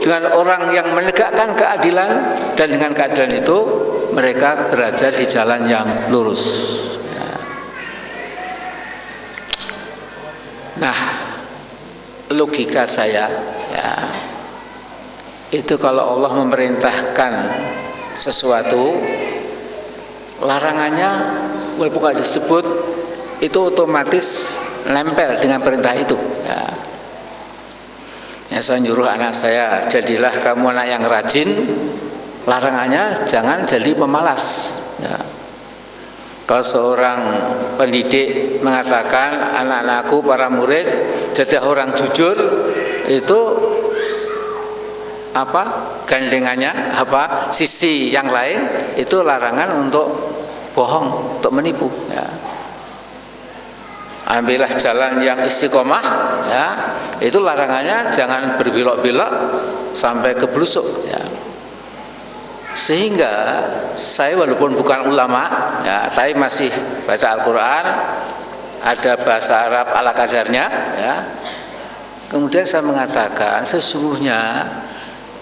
dengan orang yang menegakkan keadilan, dan dengan keadilan itu mereka berada di jalan yang lurus. Nah, logika saya ya, itu kalau Allah memerintahkan sesuatu, larangannya walaupun tidak disebut itu otomatis nempel dengan perintah itu ya. Ya, saya nyuruh anak saya, jadilah kamu anak yang rajin, larangannya jangan jadi pemalas ya. Kalau seorang pendidik mengatakan anak-anakku, para murid, jadi orang jujur, itu apa gandengannya, apa sisi yang lain itu larangan untuk bohong, untuk menipu ya. Ambillah jalan yang istiqomah ya, itu larangannya jangan berbelok-belok sampai ke blusuk ya. Sehingga saya walaupun bukan ulama ya, tapi masih baca Al-Quran, ada bahasa Arab ala kadarnya ya. Kemudian saya mengatakan sesungguhnya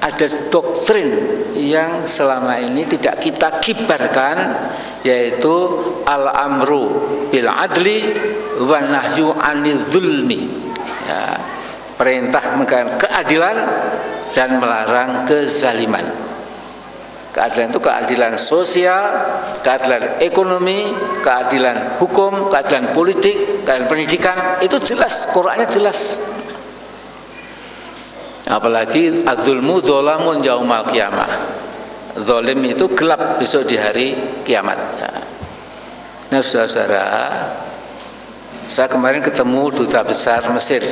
ada doktrin yang selama ini tidak kita kibarkan, yaitu al-amru bil adli wa nahyu anil zulmi ya, perintah menegakkan keadilan dan melarang kezaliman. Keadilan itu keadilan sosial, keadilan ekonomi, keadilan hukum, keadilan politik, keadilan pendidikan, itu jelas, Qur'annya jelas. Apalagi adzulmu dzalamun yaumal qiyamah, zalim itu gelap besok di hari kiamat ya. Nah saudara-saudara, saya kemarin ketemu duta besar Mesir,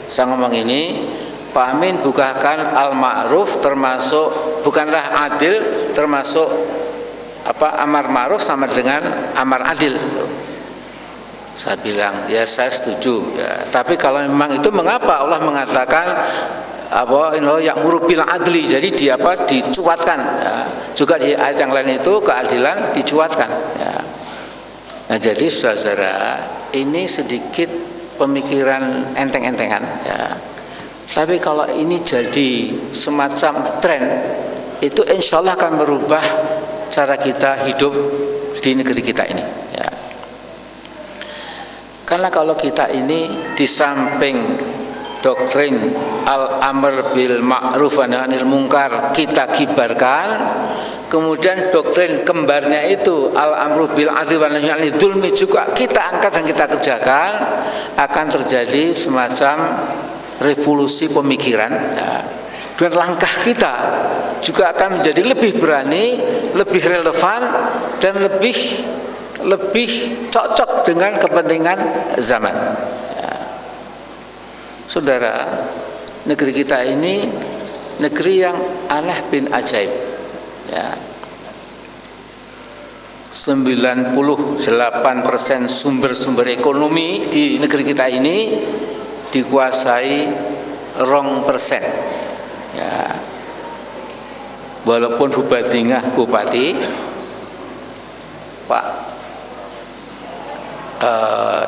saya ngomong ini, Pak Amin bukakan al-ma'ruf termasuk, bukanlah adil, termasuk apa, amar ma'ruf sama dengan amar adil. Saya bilang ya saya setuju ya. Tapi kalau memang itu, mengapa Allah mengatakan apa yang murubil adli, jadi di apa, dicuatkan ya. Juga di ayat yang lain itu keadilan dicuatkan ya. Nah jadi saudara, ini sedikit pemikiran enteng-entengan ya. Tapi kalau ini jadi semacam tren, itu insya Allah akan merubah cara kita hidup di negeri kita ini ya. Karena kalau kita ini di samping doktrin al-amr bil ma'ruf wa nahy anil munkar kita kibarkan, kemudian doktrin kembarnya itu al-amru bil adli wa nahy anil dzulmi juga kita angkat dan kita kerjakan, akan terjadi semacam revolusi pemikiran ya. Dan langkah kita juga akan menjadi lebih berani, lebih relevan, dan lebih cocok dengan kepentingan zaman ya. Saudara, negeri kita ini negeri yang aneh bin ajaib ya. 98% sumber-sumber ekonomi di negeri kita ini dikuasai 2% ya. Walaupun Bupati Pak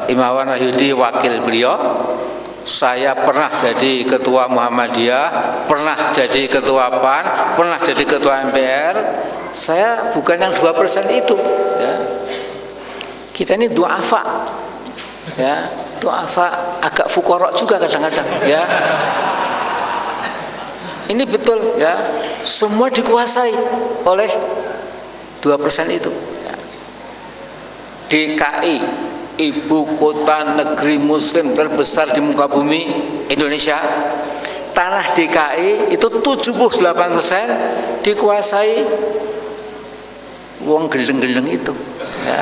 Imawan Wahyudi wakil beliau, saya pernah jadi ketua Muhammadiyah, pernah jadi ketua PAN, pernah jadi ketua MPR. Saya bukan yang 2% itu ya. Kita ini duafa ya, duafa, agak fukorok juga kadang-kadang ya. Ini betul ya, semua dikuasai oleh 2% itu ya. DKI, ibu kota negeri muslim terbesar di muka bumi Indonesia, tanah DKI itu 78% dikuasai wong gendeng-gendeng itu ya.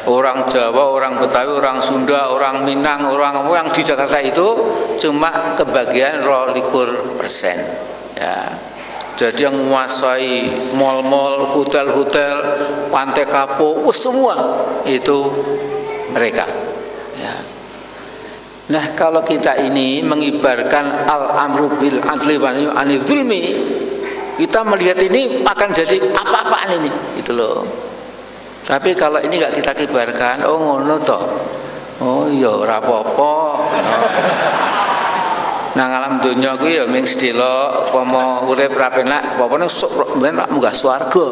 Orang Jawa, orang Betawi, orang Sunda, orang Minang, orang yang di Jakarta itu cuma kebagian 22% ya. Jadi yang menguasai mal-mal, hotel-hotel, Pantai Kapuk, semua itu mereka ya. Nah kalau kita ini mengibarkan al-amru bil adli wa nahy anil dzulmi, kita melihat ini akan jadi apa-apaan ini gitu loh. Tapi kalau ini nggak kita kibarkan, oh ngono toh, oh iya ora apa-apa. Nang alam donya kuwi ya ming sedelo upama urip ra penak, apa-apane sok ben rak munggah swarga.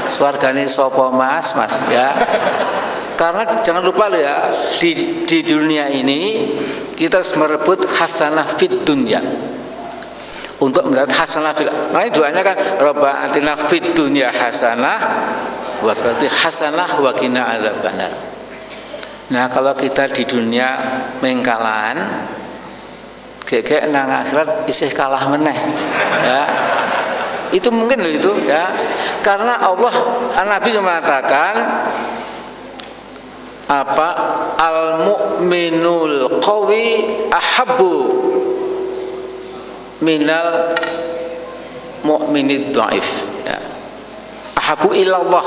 Swargane sapa Mas? Mas ya. Karena jangan lupa loh ya, di dunia ini kita harus merebut hasanah fid dunya. Untuk mendapat hasanah fil. Makanya doanya kan Rabbana atina fid dunya hasanah wa berarti hasanah wa qina adzabannar. Nah, kalau kita di dunia mengkalan kayak nang akhirat isih kalah meneh ya, itu mungkin loh itu ya, karena Allah Nabi mengatakan apa, al mu'minul qawi ahabbu minal mu'minid dhaif ya, ahabbu ilallah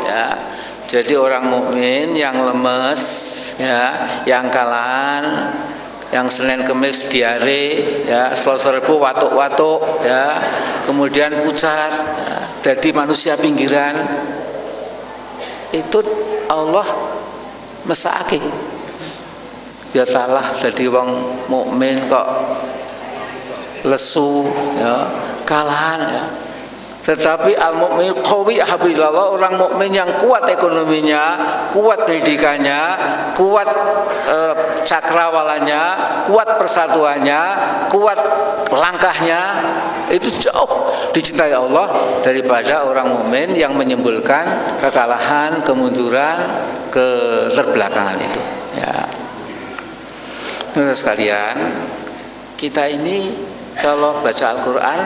ya. Jadi orang mukmin yang lemes ya, yang kalan, yang Senin Kemis diare ya, Selasa Rabu watuk-watuk ya, kemudian pucat ya, jadi manusia pinggiran, itu Allah mesake ya, salah jadi wong mukmin kok lesu ya, kalahan ya. Tetapi al-mu'min qawi habilallah, orang mukmin yang kuat ekonominya, kuat pendidikannya, kuat cakrawalanya, kuat persatuannya, kuat langkahnya, itu jauh dicintai Allah daripada orang mukmin yang menyembulkan kekalahan, kemunduran, keterbelakangan itu ya. Saudara sekalian, kita ini kalau baca Al-Quran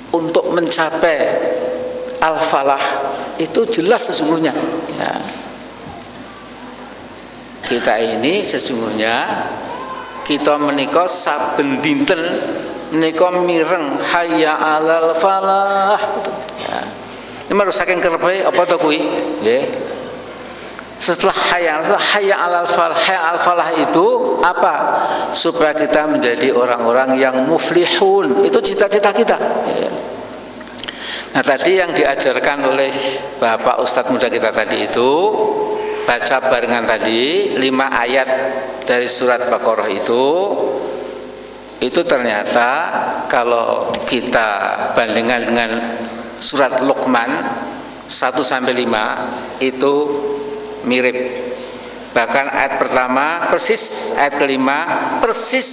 untuk mencapai al-falah itu jelas sesungguhnya ya. Kita ini sesungguhnya kita menika saben dinten menika mireng hayya 'alal falah ya. Ini harus saking kerepe apa to kuwi nggih. Setelah hayya 'alal falah, hayya al-falah itu apa? Supaya kita menjadi orang-orang yang muflihun. Itu cita-cita kita ya. Nah, tadi yang diajarkan oleh Bapak Ustadz muda kita tadi itu, baca barengan tadi 5 ayat dari surat Baqarah itu ternyata kalau kita bandingkan dengan surat Luqman 1-5 itu mirip. Bahkan ayat pertama persis, ayat kelima persis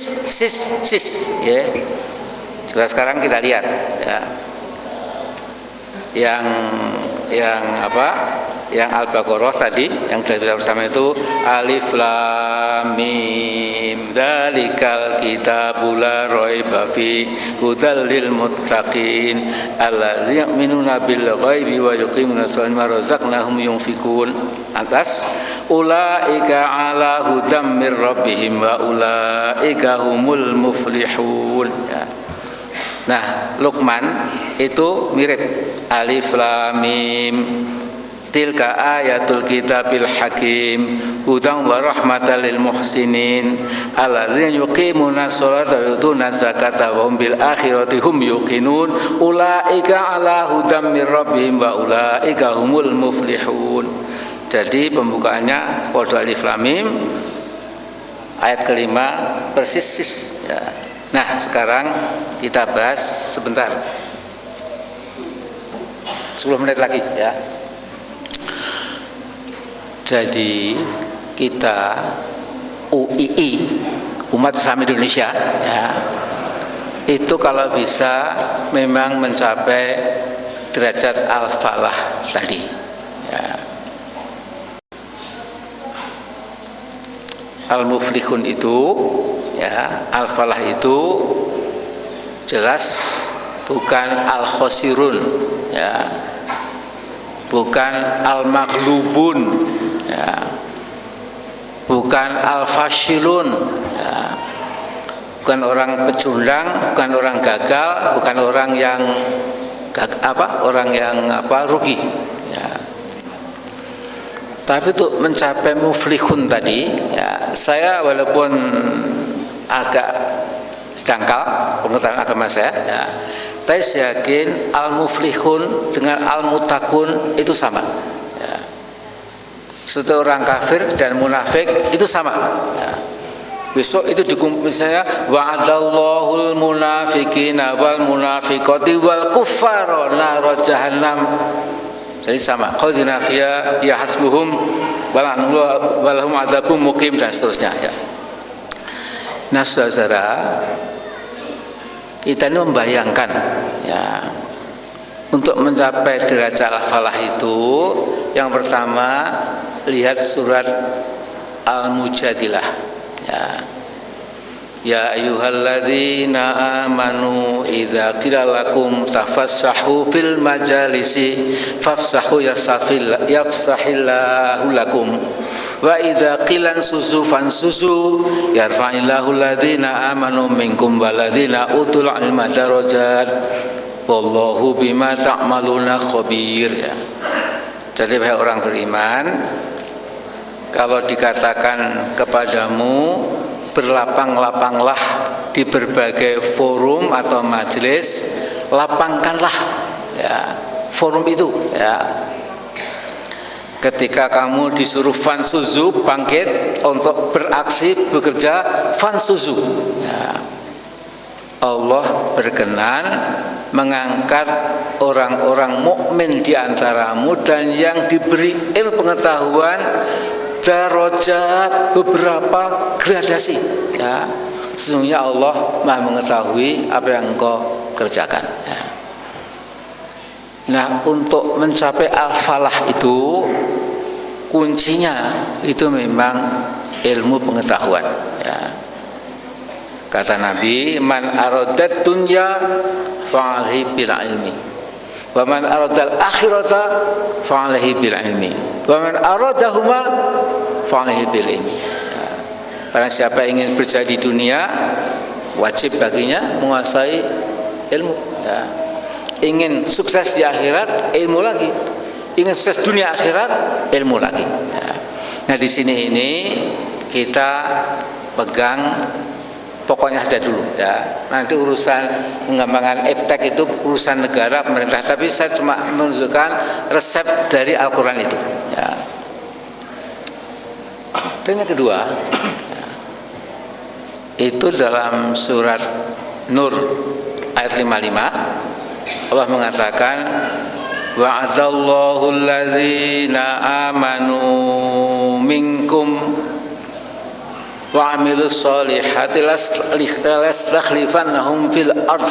sis ya. Coba sekarang kita lihat ya. Yang apa? Yang Al-Baqarah tadi yang sudah kita bersama itu alif lam mim dzalikal kitabul la raiba fi hudal lil muttaqin alladzina yu'minuna bil ghaibi wa yuqimuna sholata wa razaqnahum yunfikun. Atas ulaika ala hudam mir rabbihim wa ulaika humul muflihun ya. Nah, Luqman itu mirip alif lam mim tilka ayatul kitabil hakim hudan wa rahmatan lil muhsinin alladzina yuqimuna sholata wa yutuna zakata wa hum bil akhirati hum yuqinun ulaika ala hudam mir rabbihim wa ulaika humul muflihun. Jadi pembukaannya pada alif lam mim, ayat kelima persis ya. Nah, sekarang kita bahas sebentar 10 menit lagi ya. Jadi kita UII, Umat Islam Indonesia ya, itu kalau bisa memang mencapai derajat al-falah tadi ya. Al-muflihun itu ya, al-falah itu jelas bukan al-khosirun ya, bukan al-maghlubun ya, bukan al-fashilun ya, bukan orang pecundang, bukan orang gagal, bukan orang yang rugi ya. Tapi untuk mencapai muflihun tadi ya, saya walaupun agak dangkal pengetahuan agama saya ya, tapi saya yakin al-muflihun dengan al-mutakun itu sama ya. Seorang kafir dan munafik itu sama ya. Besok itu dikumpul saya wa'adallahul munafiqina wal munafiqati wal kuffara nar jahannam. Jadi sama, khalidina fiha ya hasbuhum walahum adzabum muqim dan seterusnya ya. Nah, saudara, kita ini membayangkan ya, untuk mencapai derajat al-falah itu yang pertama lihat surat Al-Mujadilah. Ya ayyuhalladzina amanu idza qila lakum tafassahu fil majalisi fafsahu yafsahillahu lakum wa idza qila ansuzu fansuzu yarfa'illahu alladzina amanu minkum walladzina utul ilma darajat wallahu bima ta'maluna khabir ya. Jadi wahai orang beriman, kalau dikatakan kepadamu berlapang-lapanglah di berbagai forum atau majelis, lapangkanlah ya forum itu ya. Ketika kamu disuruh fansuzu, bangkit untuk beraksi bekerja, fansuzu ya. Allah berkenan mengangkat orang-orang mukmin di antaramu dan yang diberi ilmu pengetahuan darajat, beberapa gradasi ya. Sesungguhnya Allah Maha mengetahui apa yang engkau kerjakan ya. Nah, untuk mencapai al-falah itu kuncinya itu memang ilmu pengetahuan ya. Kata Nabi, man aradat dunya fa'alhi bil ilmi wa man aradal akhirata fa'alhi bil ilmi wa man aradahuma fa'alhi bil ilmi. Barang siapa ingin berjaya di dunia, wajib baginya menguasai ilmu ya. Ingin sukses di akhirat, ilmu lagi. Ingin sukses dunia akhirat, ilmu lagi ya. Nah, di sini ini kita pegang pokoknya saja dulu ya. Nanti urusan pengembangan iptek itu urusan negara, pemerintah, tapi saya cuma menunjukkan resep dari Al-Quran itu ya. Dan yang kedua ya, itu dalam surat Nur ayat 55 Allah mengatakan wa'adallahu alladzina amanu minkum wa amilus solihati lastakhlifannahum fil ard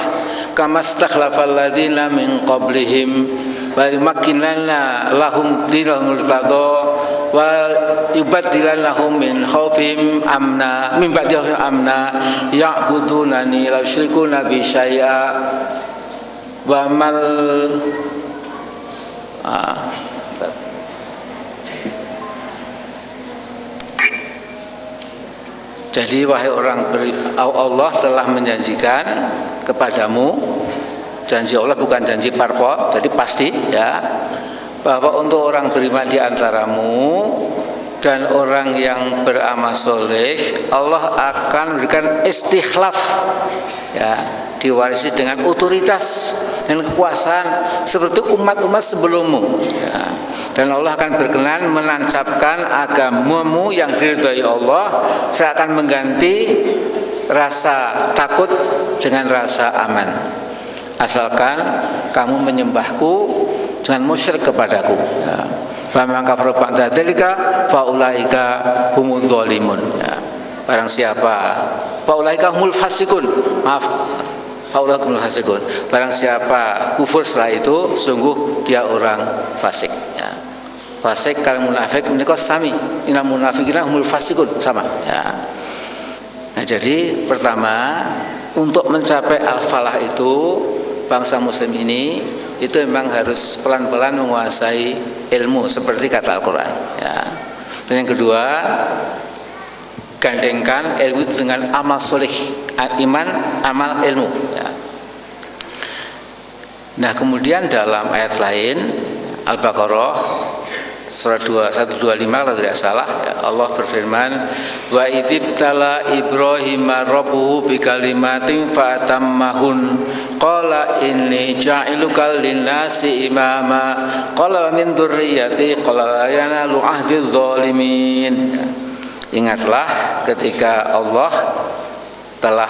kama stakhlafal ladzina min qablihim wa yumakkinanna lahum dinahum irtadha wa yubaddilannahum min khaufihim amna min ba'dihim amna ya'budunani la yusyrikuna bi syai'a wa mal Jadi wahai orang Allah telah menjanjikan kepadamu, janji Allah bukan janji parpol, jadi pasti ya, bahwa untuk orang beriman di antaramu dan orang yang beramal soleh, Allah akan memberikan istikhlaf ya, diwarisi dengan otoritas dan kekuasaan seperti umat-umat sebelummu ya. Dan Allah akan berkenan menancapkan agamamu yang diridhai Allah. Saya akan mengganti rasa takut dengan rasa aman, asalkan kamu menyembahku jangan musyrik kepadaku ya. Faman kafara ba'da dzalika faulaika humudz zalimun ya. Barang siapa faulaika humul fasiqun, maaf, faulaika humul fasiqun, barang siapa kufur setelah itu sungguh dia orang fasik ya. Fasik kal munafik menika sami, innal munafiqina humul fasiqun, sama ya. Nah, jadi pertama untuk mencapai al-falah itu bangsa muslim ini itu memang harus pelan-pelan menguasai ilmu seperti kata Al-Quran ya. Dan yang kedua, gandengkan ilmu dengan amal soleh, iman, amal, ilmu ya. Nah, kemudian dalam ayat lain Al-Baqarah surat 125 kalau tidak salah ya, Allah berfirman wa idibtala Ibrahima rabbuhu bikalimatin fatammahun qala inni ja'iluka linnasi imama qala wa min dzurriyyati qala la yanalu ahdiz zalimin. Ingatlah ketika Allah telah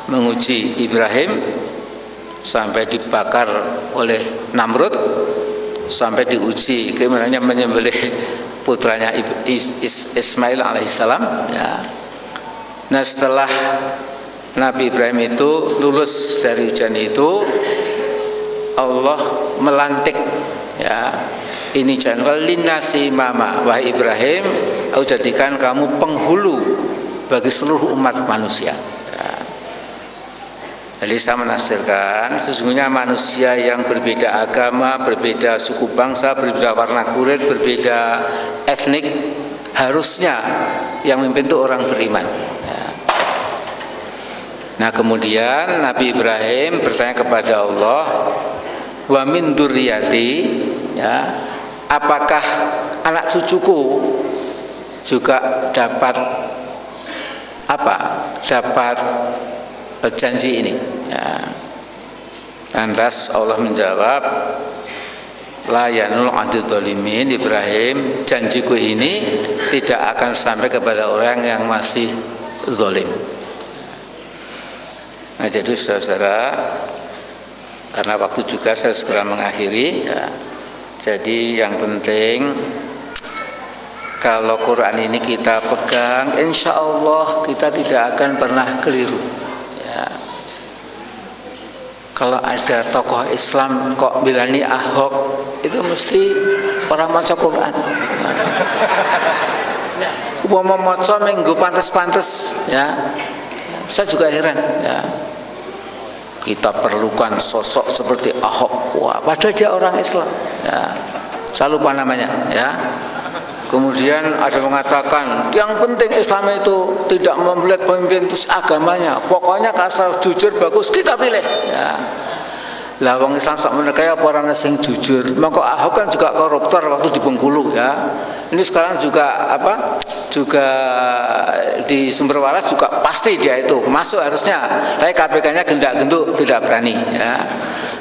menguji Ibrahim sampai dibakar oleh Namrud, sampai diuji keimanannya menyembelih putranya Ismail alaihissalam ya. Nah, setelah Nabi Ibrahim itu lulus dari ujian itu, Allah melantik ya, ini jangan linasi mama, wahai Ibrahim, aku jadikan kamu penghulu bagi seluruh umat manusia ya. Jadi saya menafsirkan sesungguhnya manusia yang berbeda agama, berbeda suku bangsa, berbeda warna kulit, berbeda etnik, harusnya yang memimpin itu orang beriman ya. Nah, kemudian Nabi Ibrahim bertanya kepada Allah, wa min dzurriyyati ya, apakah anak cucuku juga dapat apa? Dapat janji ini ya. Lantas Allah menjawab, la yanul adil dzalimin, Ibrahim, janjiku ini tidak akan sampai kepada orang yang masih zalim. Nah, jadi saudara, karena waktu juga saya segera mengakhiri ya. Jadi yang penting kalau Quran ini kita pegang, insya Allah kita tidak akan pernah keliru ya. Kalau ada tokoh Islam kok bilani Ahok, itu mesti orang maca Quran mau maca minggu pantes-pantes ya. Saya juga heran ya, kita perlukan sosok seperti Ahok, wah, padahal dia orang Islam ya. Saya lupa namanya ya. Kemudian ada mengatakan yang penting Islam itu tidak melihat pemimpin itu agamanya, pokoknya asal jujur bagus kita pilih ya. Lah wong Islam sak menekaya apa orang sing jujur. Maka Ahok kan juga koruptor waktu di Bengkulu ya. Ini sekarang juga apa? Juga di Sumber Waras juga pasti dia itu masuk harusnya. Tapi KPK-nya gendak-genduk tidak berani ya.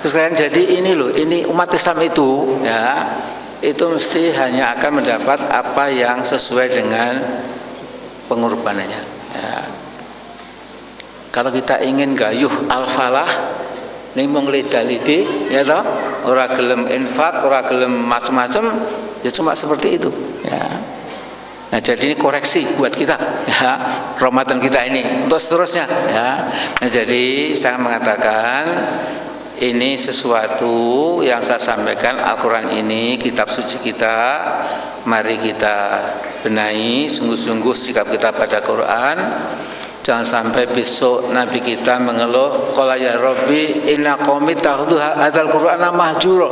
Terus kalian jadi ini loh, ini umat Islam itu ya, itu mesti hanya akan mendapat apa yang sesuai dengan pengorbanannya ya. Kalau kita ingin gayuh al-falah ning mung lida-lidi ya toh, ora gelem infak, ora gelem macam-macam, ya cuma seperti itu ya. Nah, jadi ini koreksi buat kita ya, Ramadan kita ini untuk seterusnya ya. Nah, jadi saya mengatakan ini sesuatu yang saya sampaikan, Al-Quran ini kitab suci kita, mari kita benahi sungguh-sungguh sikap kita pada Quran. Jangan sampai besok Nabi kita mengeluh, qala ya Rabbi inna qaumi ta'khudhu hadzal Qur'ana mahjura.